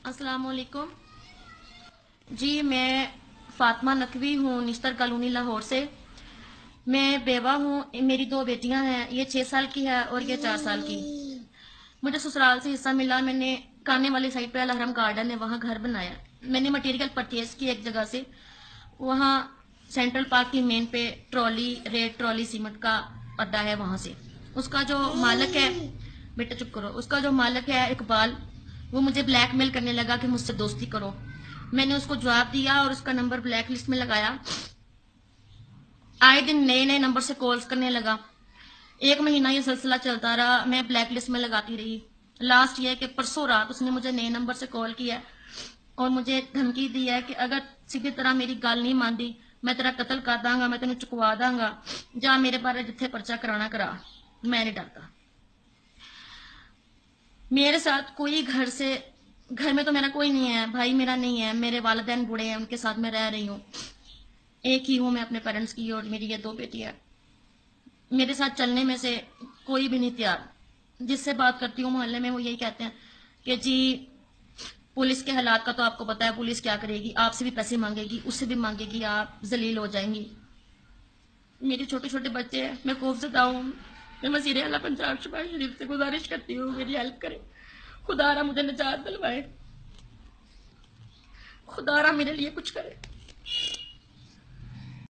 अस्सलाम वालेकुम जी। मैं फातिमा नकवी हूँ, निश्तर कॉलोनी लाहौर से। मैं बेवा हूँ। मेरी दो बेटियां हैं, ये 6 साल की है और ये 4 साल की। मुझे ससुराल से हिस्सा मिला। मैंने काने वाली साइड पे अल हरम गार्डन है, वहाँ घर बनाया। मैंने मटेरियल परचेज की एक जगह से, वहाँ सेंट्रल पार्क की मेन पे ट्रॉली, रेड ट्रॉली सीमेंट का अड्डा है, वहाँ से उसका जो मालिक है, बेटा चुप करो, उसका जो मालिक है इकबाल, वो मुझे ब्लैकमेल करने लगा कि मुझसे दोस्ती करो। मैंने उसको जवाब दिया और उसका नंबर ब्लैक लिस्ट में लगाया। आए दिन नए नए नंबर से कॉल्स करने लगा। 1 महीना ये सिलसिला चलता रहा, मैं ब्लैक लिस्ट में लगाती रही। लास्ट ये कि परसों रात उसने मुझे नए नंबर से कॉल किया और मुझे धमकी दी है कि अगर सीधी तरह मेरी गल नहीं मानती, मैं तेरा कत्ल कर दांगा, मैं तेन चुकवा दांगा, जा मेरे बारे जिथे पर्चा कराना करा। मैं नहीं डरता। मेरे साथ कोई घर में तो मेरा कोई नहीं है, भाई मेरा नहीं है, मेरे वालिदैन बूढ़े हैं, उनके साथ मैं रह रही हूँ। एक ही हूँ मैं अपने पेरेंट्स की, और मेरी ये दो बेटियां। मेरे साथ चलने में से कोई भी नहीं तैयार। जिससे बात करती हूँ मोहल्ले में, वो यही कहते हैं कि जी पुलिस के हालात का तो आपको पता है, पुलिस क्या करेगी, आपसे भी पैसे मांगेगी, उससे भी मांगेगी, आप जलील हो जाएंगी। मेरे छोटे छोटे बच्चे हैं, मैं खौफजदा हूँ। मैं वज़ीर आला पंजाब शहबाज शरीफ से गुजारिश करती हूँ, मेरी हेल्प करें। खुदारा मुझे निजात दिलवाए, खुदारा मेरे लिए कुछ करे।